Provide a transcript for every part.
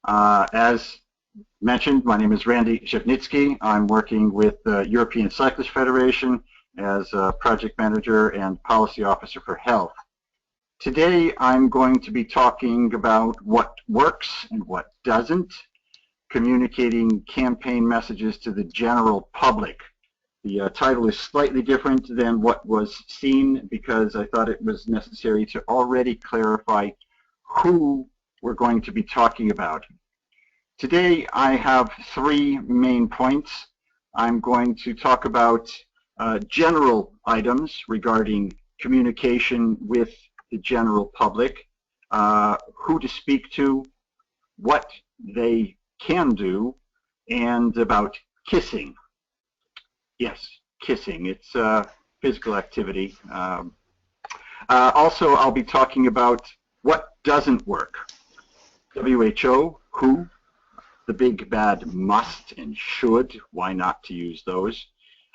As mentioned, my name is Randy Rzewnicki. I'm working with the European Cyclists Federation as a project manager and policy officer for health. Today I'm going to be talking about what works and what doesn't, communicating campaign messages to the general public. The title is slightly different than what was seen because I thought it was necessary to already clarify who we're going to be talking about. Today I have three main points. I'm going to talk about general items regarding communication with the general public, who to speak to, what they can do, and about kissing. Yes, kissing. It's physical activity. Also, I'll be talking about what doesn't work. WHO, who, the big bad must and should, why not to use those,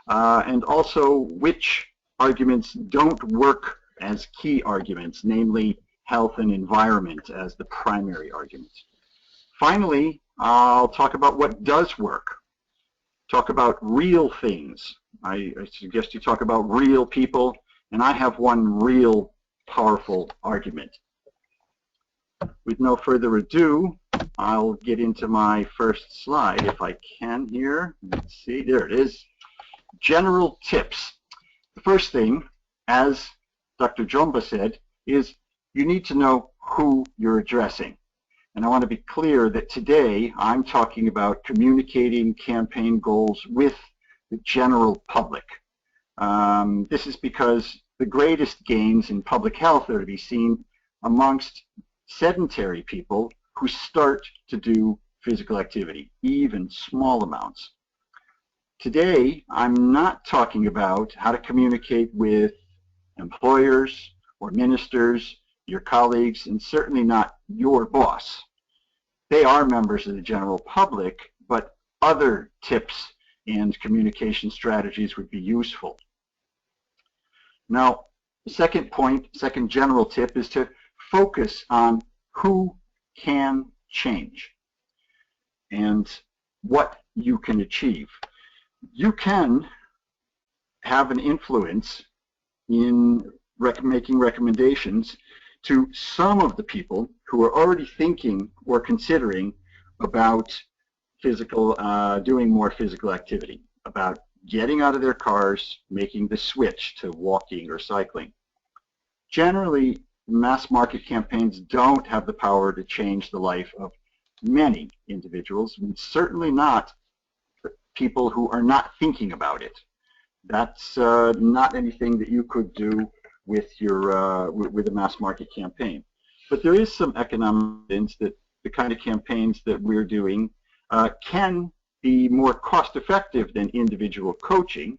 and also which arguments don't work as key arguments, namely health and environment as the primary arguments. Finally, I'll talk about what does work. Talk about real things. I suggest you talk about real people, and I have one real powerful argument. With no further ado, I'll get into my first slide if I can here. Let's see, there it is. General tips. The first thing, as Dr. Jomba said, is you need to know who you're addressing. And I want to be clear that today I'm talking about communicating campaign goals with the general public. This is because the greatest gains in public health are to be seen amongst sedentary people who start to do physical activity, even small amounts. Today, I'm not talking about how to communicate with employers or ministers, your colleagues, and certainly not your boss. They are members of the general public, but other tips and communication strategies would be useful. Now, the second point, second general tip, is to focus on who can change and what you can achieve. You can have an influence in making recommendations to some of the people who are already thinking or considering about doing more physical activity, about getting out of their cars, making the switch to walking or cycling. Generally, mass market campaigns don't have the power to change the life of many individuals, and certainly not people who are not thinking about it. That's not anything that you could do with with a mass market campaign. But there is some economic evidence that the kind of campaigns that we're doing can be more cost effective than individual coaching,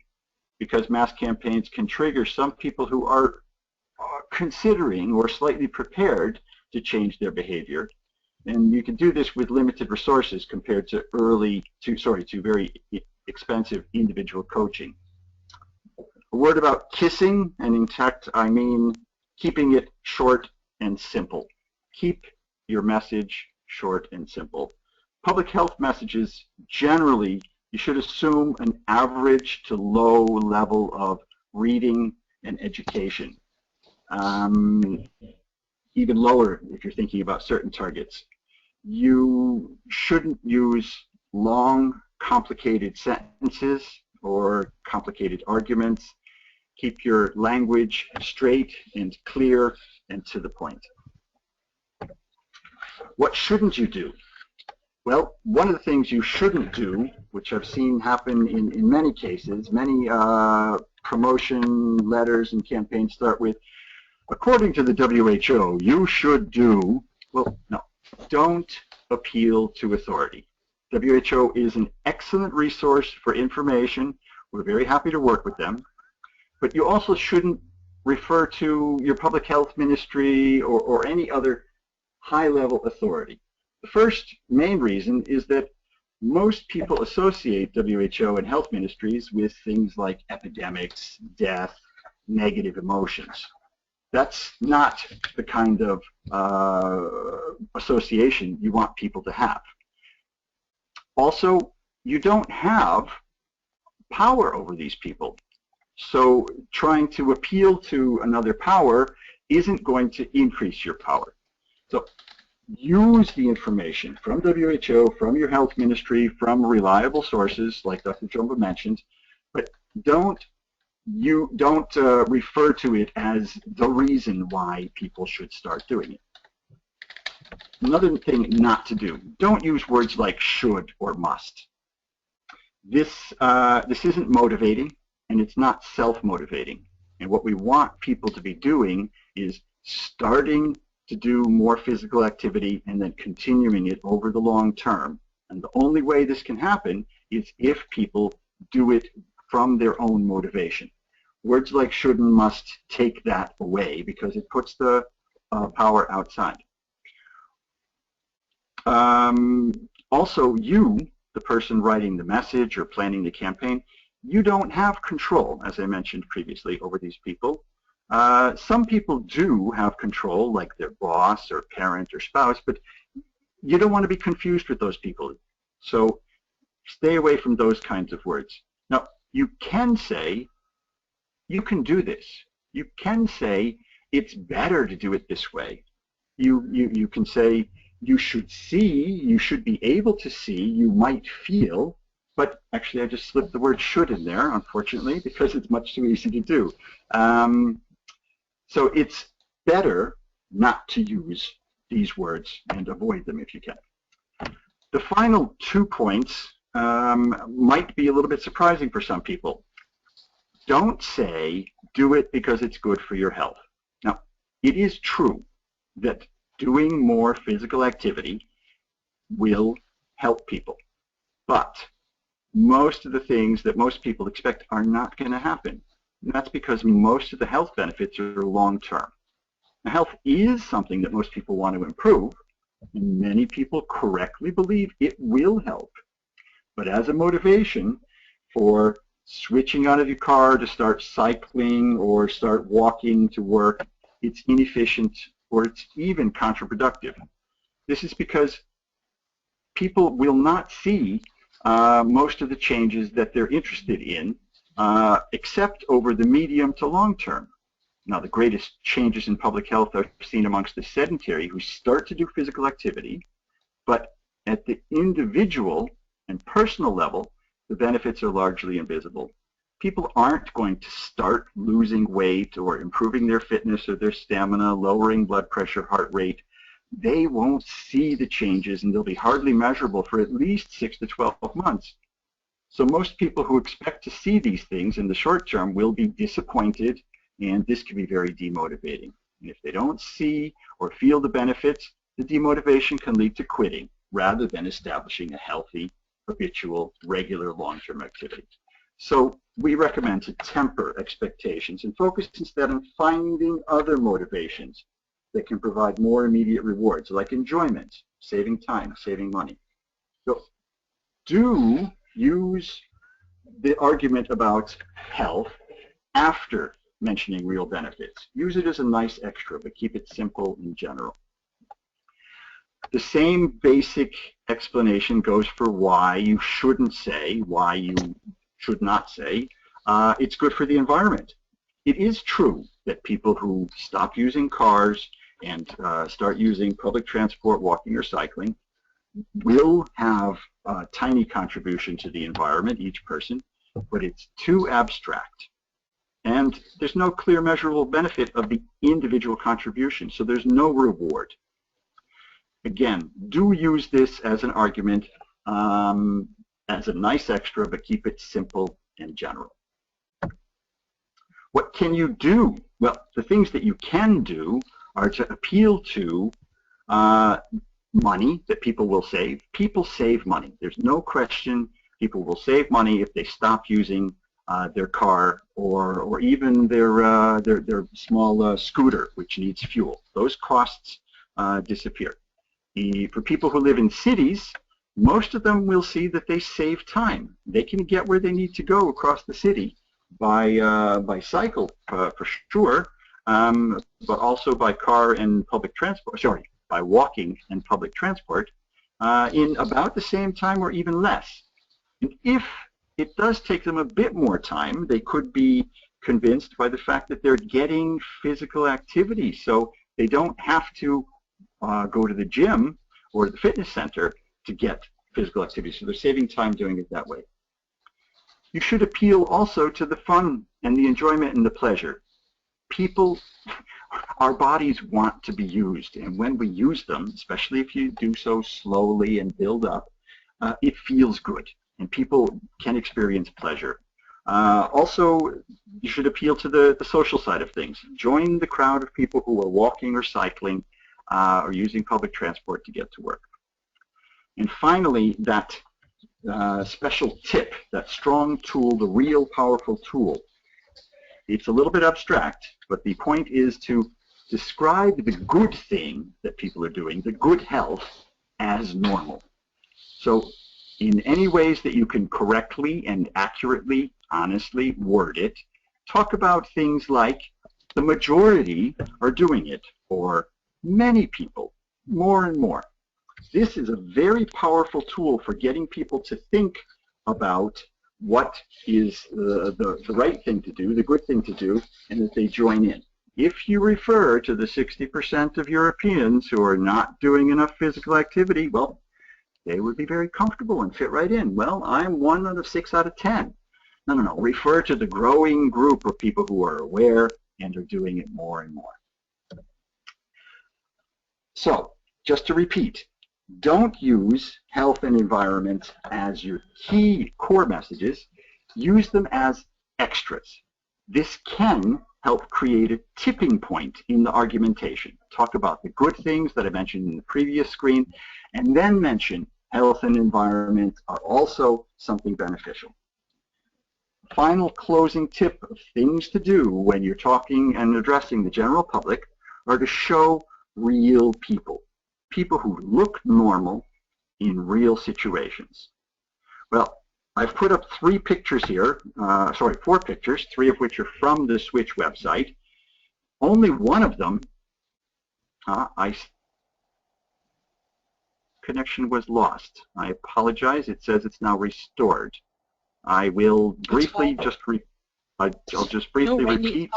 because mass campaigns can trigger some people who are considering or slightly prepared to change their behavior. And you can do this with limited resources compared to very expensive individual coaching. A word about kissing, and in fact I mean keeping it short and simple. Keep your message short and simple. Public health messages, generally, you should assume an average to low level of reading and education. Even lower if you're thinking about certain targets. You shouldn't use long, complicated sentences or complicated arguments. Keep your language straight and clear and to the point. What shouldn't you do? Well, one of the things you shouldn't do, which I've seen happen in many cases, many promotion letters and campaigns start with, according to the WHO, you should do, well, no, don't appeal to authority. WHO is an excellent resource for information. We're very happy to work with them. But you also shouldn't refer to your public health ministry or any other high-level authority. The first main reason is that most people associate WHO and health ministries with things like epidemics, death, negative emotions. That's not the kind of association you want people to have. Also, you don't have power over these people. So trying to appeal to another power isn't going to increase your power. So use the information from WHO, from your health ministry, from reliable sources like Dr. Jumba mentioned, but don't refer to it as the reason why people should start doing it. Another thing not to do, don't use words like should or must. This isn't motivating, and it's not self-motivating. And what we want people to be doing is starting to do more physical activity and then continuing it over the long term. And the only way this can happen is if people do it from their own motivation. Words like should and must take that away because it puts the power outside. Also, you, the person writing the message or planning the campaign, you don't have control, as I mentioned previously, over these people. Some people do have control, like their boss or parent or spouse, but you don't want to be confused with those people. So stay away from those kinds of words. Now, you can say, you can do this. You can say, it's better to do it this way. You can say, you should see, you should be able to see, you might feel, but actually I just slipped the word should in there, unfortunately, because it's much too easy to do. So it's better not to use these words and avoid them if you can. The final 2 points might be a little bit surprising for some people. Don't say, do it because it's good for your health. Now, it is true that doing more physical activity will help people, but most of the things that most people expect are not going to happen. And that's because most of the health benefits are long-term. Now, health is something that most people want to improve, and many people correctly believe it will help. But as a motivation for switching out of your car to start cycling or start walking to work, it's inefficient or it's even counterproductive. This is because people will not see most of the changes that they're interested in, except over the medium to long term. Now, the greatest changes in public health are seen amongst the sedentary who start to do physical activity, but at the individual and personal level, the benefits are largely invisible. People aren't going to start losing weight or improving their fitness or their stamina, lowering blood pressure, heart rate. They won't see the changes, and they'll be hardly measurable for at least 6 to 12 months. So most people who expect to see these things in the short term will be disappointed, and this can be very demotivating. And if they don't see or feel the benefits, the demotivation can lead to quitting rather than establishing a healthy, habitual, regular long-term activity. So we recommend to temper expectations and focus instead on finding other motivations that can provide more immediate rewards, like enjoyment, saving time, saving money. So do use the argument about health after mentioning real benefits. Use it as a nice extra, but keep it simple in general. The same basic explanation goes for why you shouldn't say, why you should not say, it's good for the environment. It is true that people who stop using cars and start using public transport, walking or cycling, will have a tiny contribution to the environment, each person, but it's too abstract. And there's no clear measurable benefit of the individual contribution, so there's no reward. Again, do use this as an argument, as a nice extra, but keep it simple and general. What can you do? Well, the things that you can do are to appeal to money that people will save. People save money. There's no question people will save money if they stop using their car or even their small scooter, which needs fuel. Those costs disappear. For people who live in cities, most of them will see that they save time. They can get where they need to go across the city by cycle for sure, but also by car and public transport, sorry, by walking and public transport in about the same time or even less. And if it does take them a bit more time, they could be convinced by the fact that they're getting physical activity, so they don't have to go to the gym or the fitness center to get physical activity, so they're saving time doing it that way. You should appeal also to the fun and the enjoyment and the pleasure. People, our bodies want to be used, and when we use them, especially if you do so slowly and build up, it feels good, and people can experience pleasure. Also, you should appeal to the social side of things. Join the crowd of people who are walking or cycling or using public transport to get to work. And finally, that special tip, that strong tool, the real powerful tool. It's a little bit abstract, but the point is to describe the good thing that people are doing, the good health, as normal. So in any ways that you can correctly and accurately, honestly word it, talk about things like the majority are doing it, or many people, more and more. This is a very powerful tool for getting people to think about what is the right thing to do, the good thing to do, and that they join in. If you refer to the 60% of Europeans who are not doing enough physical activity, well, they would be very comfortable and fit right in. Well, I'm 1 out of 6 out of 10. No, no, no. Refer to the growing group of people who are aware and are doing it more and more. So, just to repeat, don't use health and environment as your key core messages. Use them as extras. This can help create a tipping point in the argumentation. Talk about the good things that I mentioned in the previous screen, and then mention health and environment are also something beneficial. Final closing tip of things to do when you're talking and addressing the general public are to show real people. People who look normal in real situations. Well, I've put up 3 pictures here, 4 pictures, 3 of which are from the Switch website. Only one of them, connection was lost. I apologize. It says it's now restored. I will briefly I'll just briefly repeat.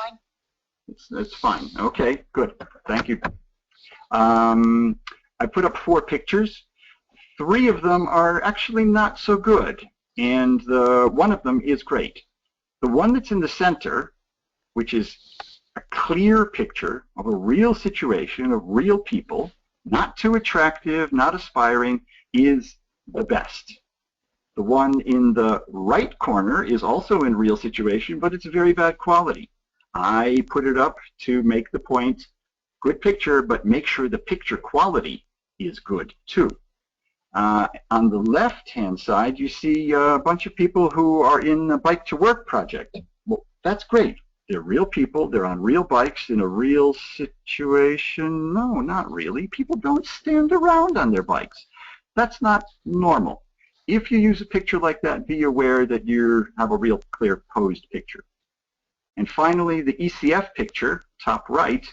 It's fine. Okay, good. Thank you. I put up 4 pictures. 3 of them are actually not so good, and one of them is great. The one that's in the center, which is a clear picture of a real situation, of real people, not too attractive, not aspiring, is the best. The one in the right corner is also in real situation, but it's very bad quality. I put it up to make the point, good picture, but make sure the picture quality is good too. On the left-hand side, you see a bunch of people who are in the Bike to Work project. Well, that's great. They're real people. They're on real bikes in a real situation. No, not really. People don't stand around on their bikes. That's not normal. If you use a picture like that, be aware that you have a real clear posed picture. And finally, the ECF picture, top right,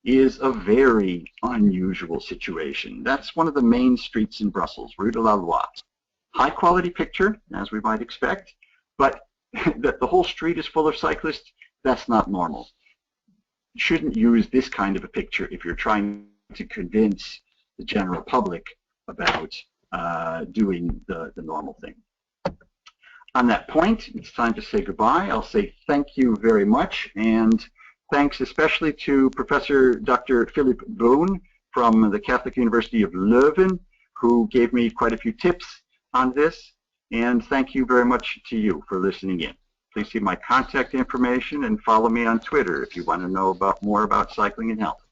is a very unusual situation. That's one of the main streets in Brussels, Rue de la Loi. High quality picture, as we might expect, but that the whole street is full of cyclists, that's not normal. You shouldn't use this kind of a picture if you're trying to convince the general public about doing the normal thing. On that point, it's time to say goodbye. I'll say thank you very much, and thanks especially to Professor Dr. Philip Boon from the Catholic University of Leuven, who gave me quite a few tips on this, and thank you very much to you for listening in. Please see my contact information and follow me on Twitter if you want to know more about cycling and health.